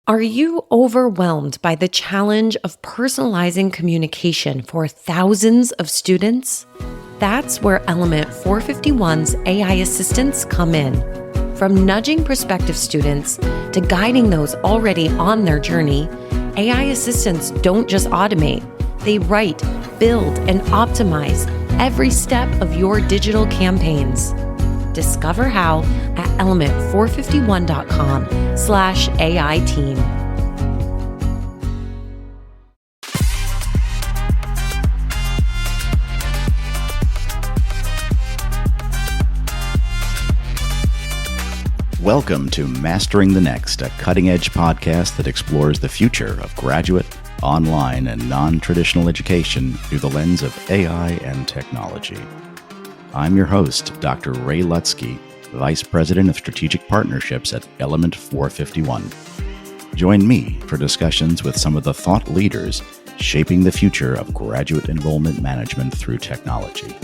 Are you overwhelmed by the challenge of personalizing communication for thousands of students? That's where Element 451's AI assistants come in. From nudging prospective students to guiding those already on their journey, AI assistants don't just automate, they write, build, and optimize every step of your digital campaigns. Discover how at element451.com/AI team. Welcome to Mastering the Next, a cutting-edge podcast that explores the future of graduate, online, and non-traditional education through the lens of AI and technology. I'm your host, Dr. Ray Lutsky, Vice President of Strategic Partnerships at Element 451. Join me for discussions with some of the thought leaders shaping the future of graduate enrollment management through technology.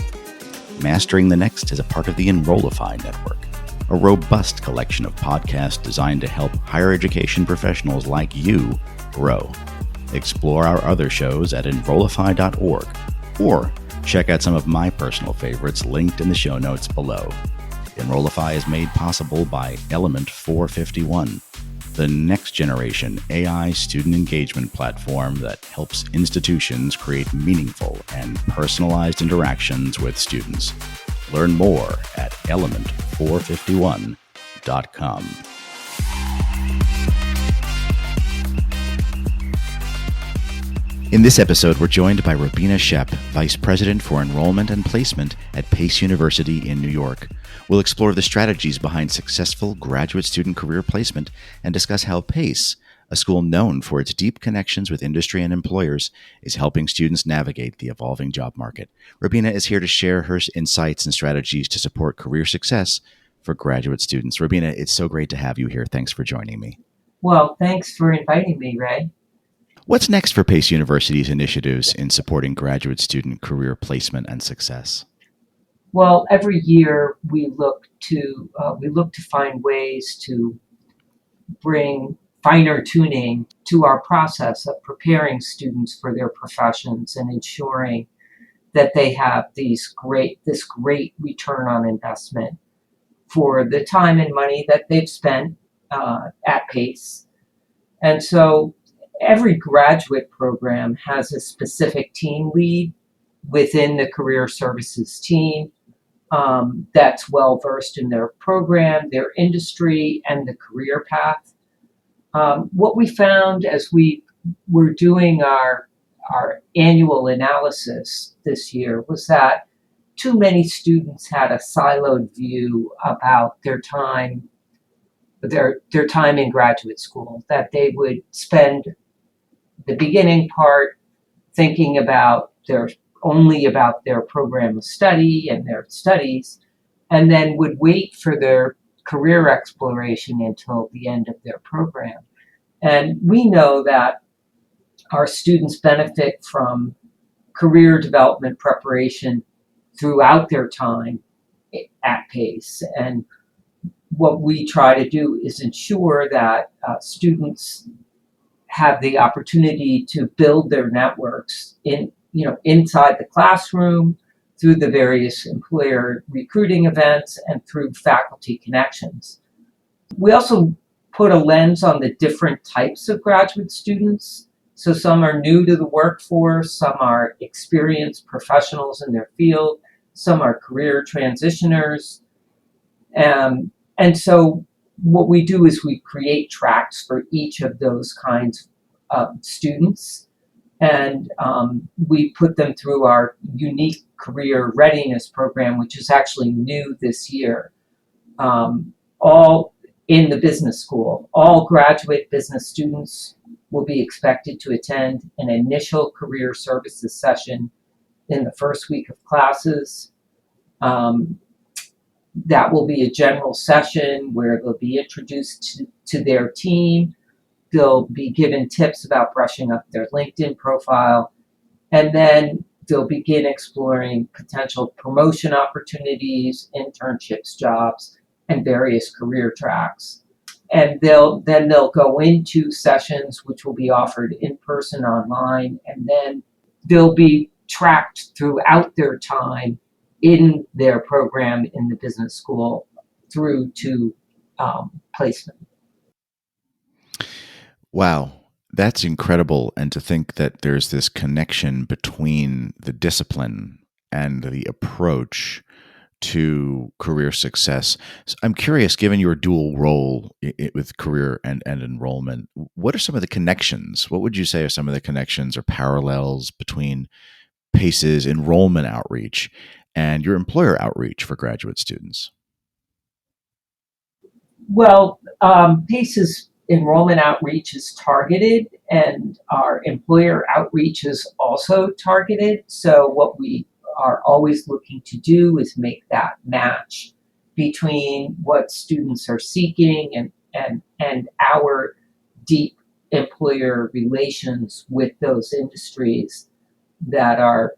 Mastering the Next is a part of the Enrollify network, a robust collection of podcasts designed to help higher education professionals like you grow. Explore our other shows at enrollify.org or check out some of my personal favorites linked in the show notes below. Enrollify is made possible by Element 451, the next generation AI student engagement platform that helps institutions create meaningful and personalized interactions with students. Learn more at element451.com. In this episode, we're joined by Robina Schepp, Vice President for Enrollment and Placement at Pace University in New York. We'll explore the strategies behind successful graduate student career placement and discuss how Pace, a school known for its deep connections with industry and employers, is helping students navigate the evolving job market. Robina is here to share her insights and strategies to support career success for graduate students. Robina, it's so great to have you here. Thanks for joining me. Well, thanks for inviting me, Ray. What's next for Pace University's initiatives in supporting graduate student career placement and success? Well, every year we look to find ways to bring finer tuning to our process of preparing students for their professions and ensuring that they have this great return on investment for the time and money that they've spent at Pace. And so every graduate program has a specific team lead within the career services team that's well versed in their program, their industry, and the career path. What we found as we were doing our annual analysis this year was that too many students had a siloed view about their time in graduate school, that they would spend the beginning part thinking about only about their program of study and their studies, and then would wait for their career exploration until the end of their program. And we know that our students benefit from career development preparation throughout their time at Pace. And what we try to do is ensure that students have the opportunity to build their networks inside the classroom, through the various employer recruiting events, and through faculty connections. We also put a lens on the different types of graduate students. So some are new to the workforce, some are experienced professionals in their field, some are career transitioners. And so what we do is we create tracks for each of those kinds of students, and we put them through our unique career readiness program, which is actually new this year, all in the business school. All graduate business students will be expected to attend an initial career services session in the first week of classes. That will be a general session where they'll be introduced to their team. They'll be given tips about brushing up their LinkedIn profile, and then they'll begin exploring potential promotion opportunities, internships, jobs, and various career tracks. and they'll go into sessions which will be offered in person, online, and then they'll be tracked throughout their time in their program in the business school through to placement. Wow, that's incredible. And to think that there's this connection between the discipline and the approach to career success. So I'm curious, given your dual role with career and enrollment, what are some of the connections? What would you say are some of the connections or parallels between PACE's enrollment outreach and your employer outreach for graduate students? Well, PACE's enrollment outreach is targeted, and our employer outreach is also targeted. So, what we are always looking to do is make that match between what students are seeking and our deep employer relations with those industries that are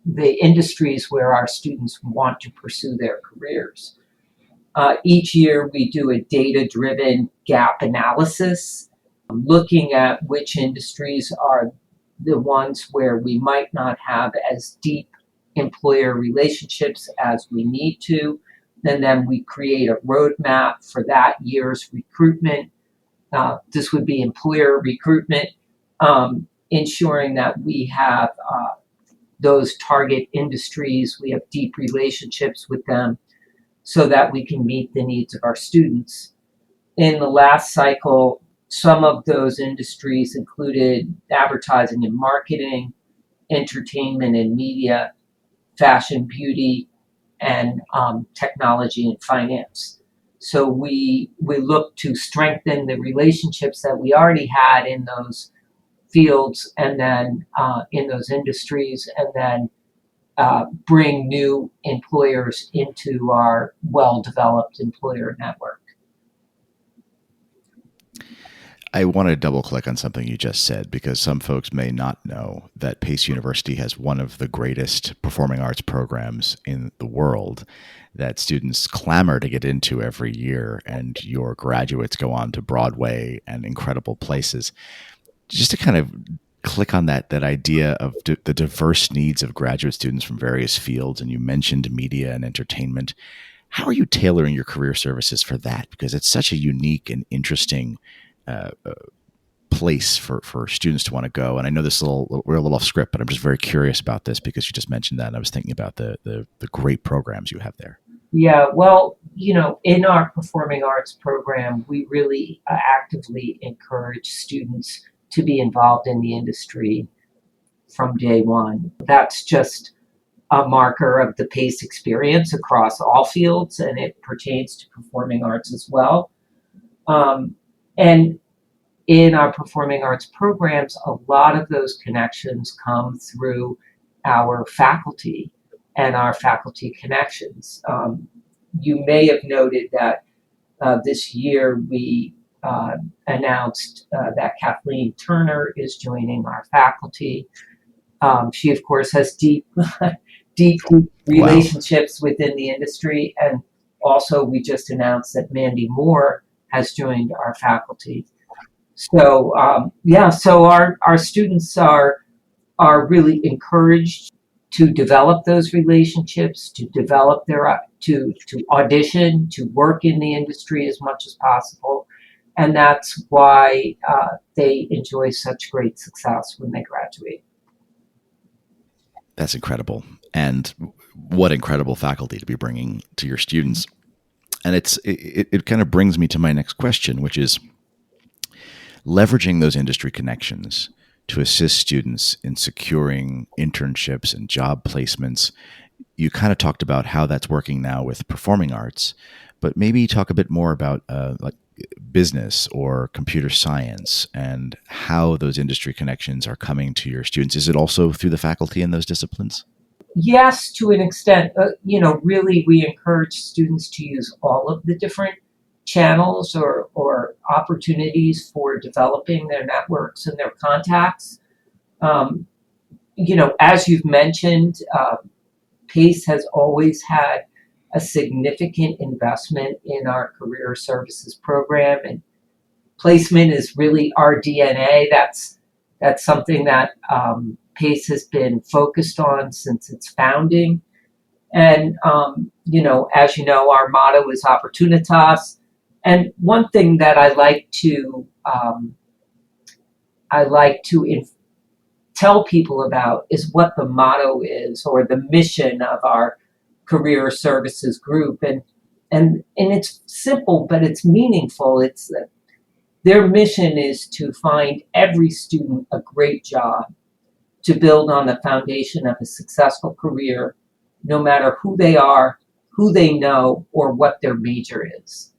the industries where our students want to pursue their careers. Each year, we do a data-driven gap analysis, looking at which industries are the ones where we might not have as deep employer relationships as we need to. And then we create a roadmap for that year's recruitment. This would be employer recruitment, ensuring that we have those target industries, we have deep relationships with them, so that we can meet the needs of our students. In the last cycle, some of those industries included advertising and marketing, entertainment and media, fashion, beauty, and technology and finance. So we look to strengthen the relationships that we already had in those fields, and then in those industries, and then bring new employers into our well-developed employer network. I want to double click on something you just said, because some folks may not know that Pace University has one of the greatest performing arts programs in the world that students clamor to get into every year, and your graduates go on to Broadway and incredible places. Just to kind of click on that idea of the diverse needs of graduate students from various fields, and you mentioned media and entertainment. How are you tailoring your career services for that? Because it's such a unique and interesting place for students to want to go. And I know we're a little off script, but I'm just very curious about this because you just mentioned that, and I was thinking about the great programs you have there. Yeah, well, in our performing arts program, we really actively encourage students to be involved in the industry from day one. That's just a marker of the PACE experience across all fields, and it pertains to performing arts as well. And in our performing arts programs, a lot of those connections come through our faculty and our faculty connections. You may have noted that this year we announced that Kathleen Turner is joining our faculty. She, of course, has deep relationships within the industry. And also, we just announced that Mandy Moore has joined our faculty. So, so our students are really encouraged to develop those relationships, to develop to audition, to work in the industry as much as possible. And that's why they enjoy such great success when they graduate. That's incredible. And what incredible faculty to be bringing to your students. And it kind of brings me to my next question, which is leveraging those industry connections to assist students in securing internships and job placements. You kind of talked about how that's working now with performing arts, but maybe talk a bit more about like business or computer science and how those industry connections are coming to your students. Is it also through the faculty in those disciplines? Yes, to an extent. Really, we encourage students to use all of the different channels or opportunities for developing their networks and their contacts. As you've mentioned, PACE has always had a significant investment in our career services program, and Placement is really our DNA. That's something that PACE has been focused on since its founding. And, as you know, our motto is Opportunitas. And one thing that I like to tell people about is what the motto is, or the mission of our career services group. And it's simple, but it's meaningful. It's that their mission is to find every student a great job, to build on the foundation of a successful career, no matter who they are, who they know, or what their major is.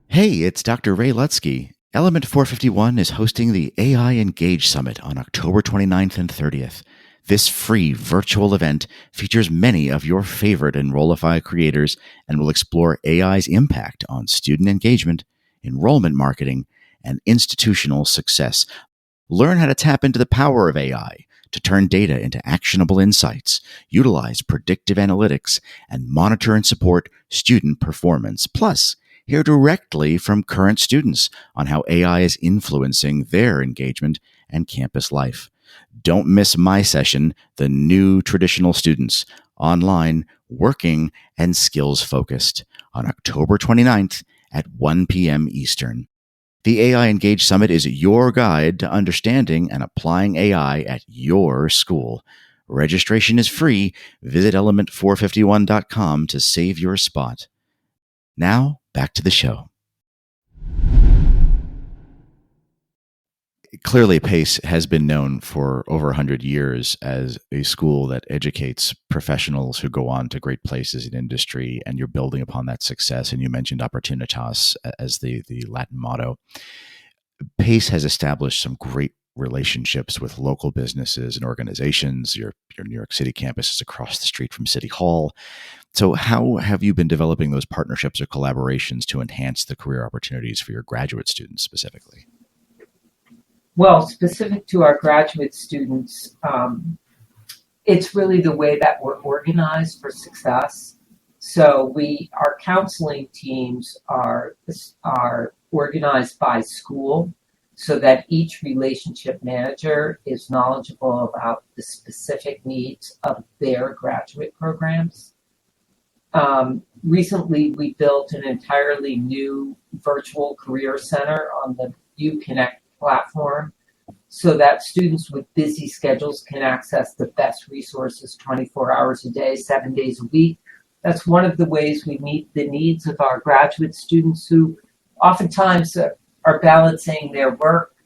Hey, it's Dr. Ray Lutsky. Element 451 is hosting the AI Engage Summit on October 29th and 30th. This free virtual event features many of your favorite Enrollify creators and will explore AI's impact on student engagement, enrollment marketing, and institutional success. Learn how to tap into the power of AI to turn data into actionable insights, utilize predictive analytics, and monitor and support student performance. Plus, hear directly from current students on how AI is influencing their engagement and campus life. Don't miss my session, The New Traditional Students, online, working, and skills focused, on October 29th at 1 p.m. Eastern. The AI Engage Summit is your guide to understanding and applying AI at your school. Registration is free. Visit element451.com to save your spot. Now, back to the show. Clearly, PACE has been known for over 100 years as a school that educates professionals who go on to great places in industry, and you're building upon that success. And you mentioned Opportunitas as the Latin motto. PACE has established some great relationships with local businesses and organizations. Your New York City campus is across the street from City Hall. So how have you been developing those partnerships or collaborations to enhance the career opportunities for your graduate students specifically? Well, specific to our graduate students, it's really the way that we're organized for success. So our counseling teams are organized by school, so that each relationship manager is knowledgeable about the specific needs of their graduate programs. Recently, we built an entirely new virtual career center on the UConnect platform, so that students with busy schedules can access the best resources 24 hours a day, 7 days a week. That's one of the ways we meet the needs of our graduate students, who oftentimes are balancing their work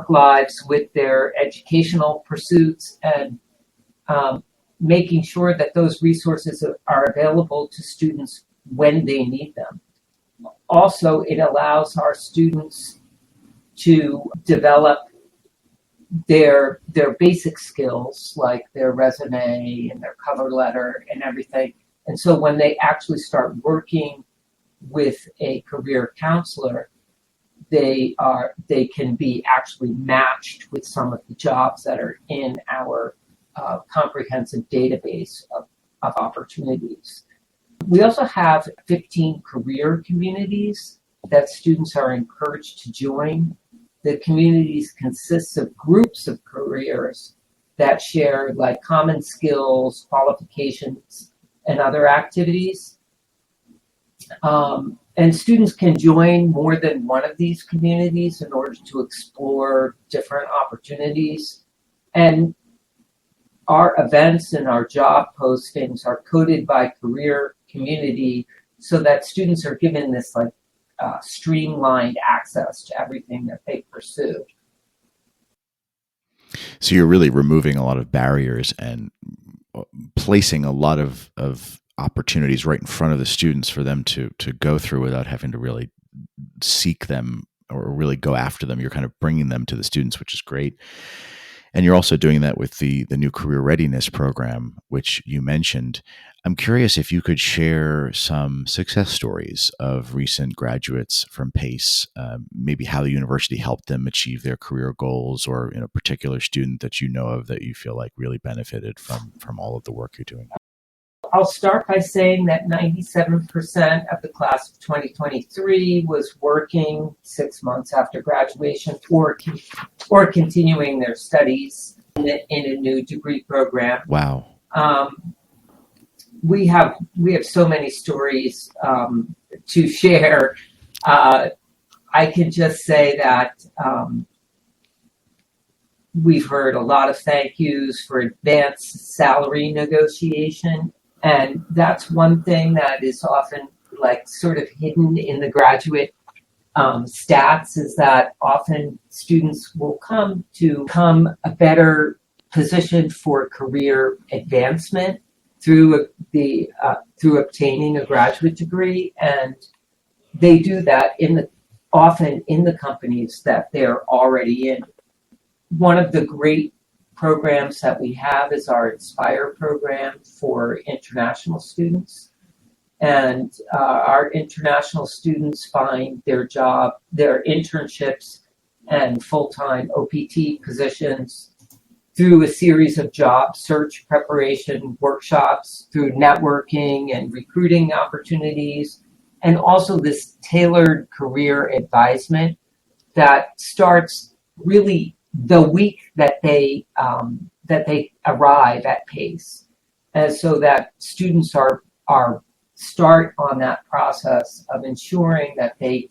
lives with their educational pursuits, and making sure that those resources are available to students when they need them. Also, it allows our students to develop their basic skills, like their resume and their cover letter and everything. And so when they actually start working with a career counselor, they can be actually matched with some of the jobs that are in our comprehensive database of opportunities. We also have 15 career communities that students are encouraged to join. The communities consist of groups of careers that share like common skills, qualifications, and other activities. And students can join more than one of these communities in order to explore different opportunities. And our events and our job postings are coded by career community, so that students are given this streamlined access to everything that they pursue. So you're really removing a lot of barriers and placing a lot of opportunities right in front of the students for them to go through without having to really seek them or really go after them. You're kind of bringing them to the students, which is great. And you're also doing that with the new career readiness program, which you mentioned. I'm curious if you could share some success stories of recent graduates from PACE, maybe how the university helped them achieve their career goals, or a particular student that you know of that you feel like really benefited from all of the work you're doing. I'll start by saying that 97% of the class of 2023 was working 6 months after graduation or continuing their studies in a new degree program. Wow. We have so many stories to share. I can just say that we've heard a lot of thank yous for advanced salary negotiation. And that's one thing that is often like sort of hidden in the graduate stats, is that often students will come to become a better position for career advancement through obtaining a graduate degree, and they do that often in the companies that they're already in. One of the great programs that we have is our Inspire program for international students. And our international students find their internships and full-time OPT positions through a series of job search preparation workshops, through networking and recruiting opportunities, and also this tailored career advisement that starts really the week that they arrive at PACE, and so that students start on that process of ensuring that they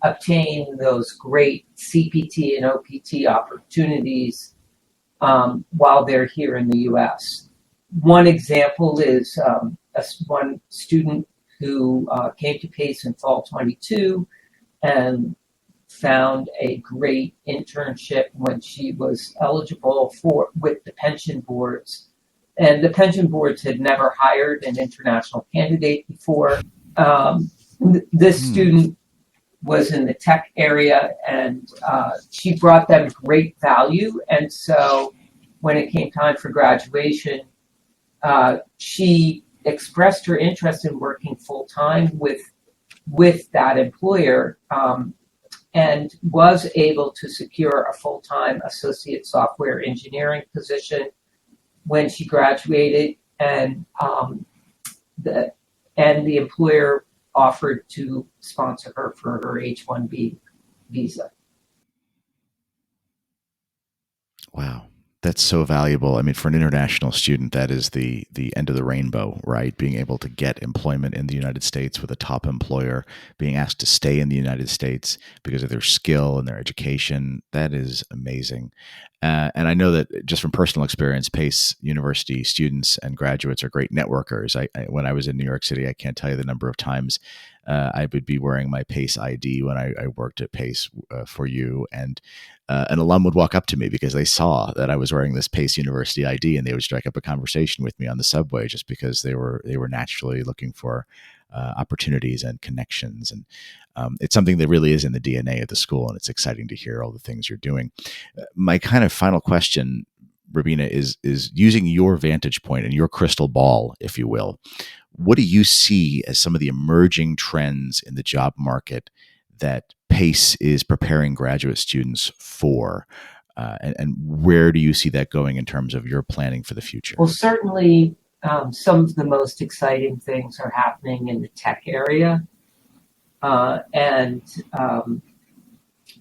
obtain those great CPT and OPT opportunities while they're here in the U.S. One example is one student who came to PACE in fall 22 and found a great internship when she was eligible with the pension boards. And the pension boards had never hired an international candidate before. This student was in the tech area, and she brought them great value. And so when it came time for graduation, she expressed her interest in working full-time with that employer, and was able to secure a full-time associate software engineering position when she graduated, and the employer offered to sponsor her for her H-1B visa. Wow. That's so valuable. I mean, for an international student, that is the end of the rainbow, right? Being able to get employment in the United States with a top employer, being asked to stay in the United States because of their skill and their education. That is amazing. And I know that just from personal experience, PACE University students and graduates are great networkers. When I was in New York City, I can't tell you the number of times I would be wearing my PACE ID when I worked at PACE for you, and an alum would walk up to me because they saw that I was wearing this PACE University ID, and they would strike up a conversation with me on the subway just because they were naturally looking for opportunities and connections. And it's something that really is in the DNA of the school, and it's exciting to hear all the things you're doing. My kind of final question, Robina, is using your vantage point and your crystal ball, if you will. What do you see as some of the emerging trends in the job market that PACE is preparing graduate students for? And where do you see that going in terms of your planning for the future? Well, certainly some of the most exciting things are happening in the tech area. And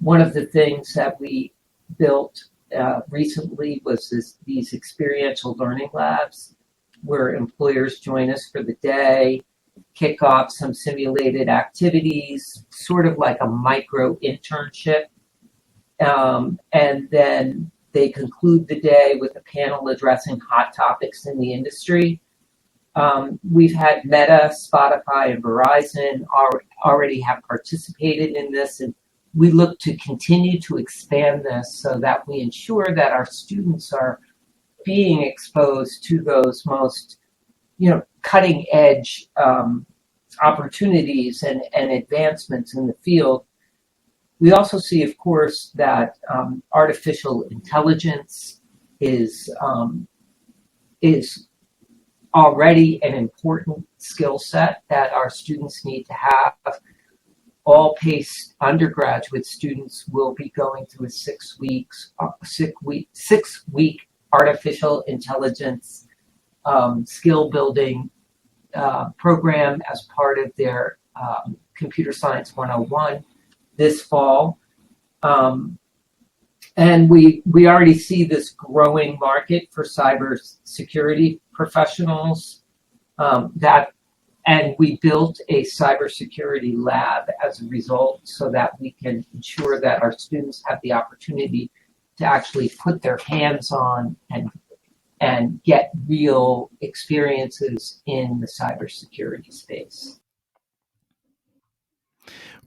one of the things that we built recently was these experiential learning labs, where employers join us for the day, kick off some simulated activities, sort of like a micro internship. And then they conclude the day with a panel addressing hot topics in the industry. We've had Meta, Spotify, and Verizon already have participated in this, and we look to continue to expand this so that we ensure that our students are being exposed to those most, cutting edge opportunities and advancements in the field. We also see, of course, that artificial intelligence is already an important skill set that our students need to have. All PACE undergraduate students will be going through a 6 week artificial intelligence skill building program as part of their Computer Science 101 this fall. And we already see this growing market for cybersecurity professionals. And we built a cybersecurity lab as a result so that we can ensure that our students have the opportunity to actually put their hands on and get real experiences in the cybersecurity space.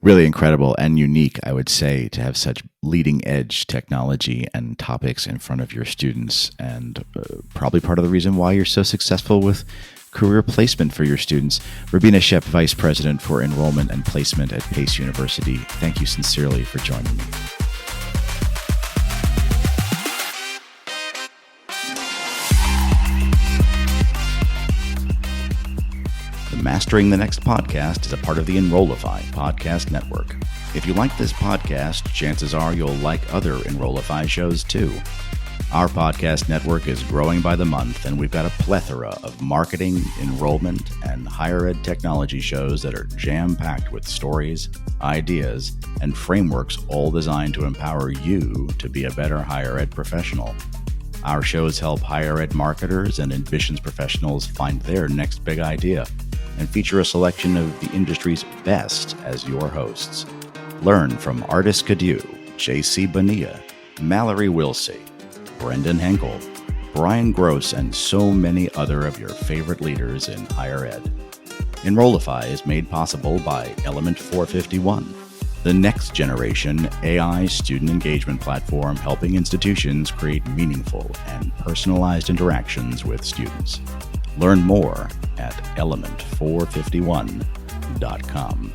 Really incredible and unique, I would say, to have such leading edge technology and topics in front of your students, and probably part of the reason why you're so successful with career placement for your students. Robina Schepp, Vice President for Enrollment and Placement at Pace University, thank you sincerely for joining me. The Mastering the Next podcast is a part of the Enrollify podcast network. If you like this podcast, chances are you'll like other Enrollify shows too. Our podcast network is growing by the month, and we've got a plethora of marketing, enrollment, and higher ed technology shows that are jam-packed with stories, ideas, and frameworks all designed to empower you to be a better higher ed professional. Our shows help higher ed marketers and admissions professionals find their next big idea and feature a selection of the industry's best as your hosts. Learn from Artis Cadieux, J.C. Bonilla, Mallory Wilsey, Brendan Henkel, Brian Gross, and so many other of your favorite leaders in higher ed. Enrollify is made possible by Element 451, the next generation AI student engagement platform helping institutions create meaningful and personalized interactions with students. Learn more at element451.com.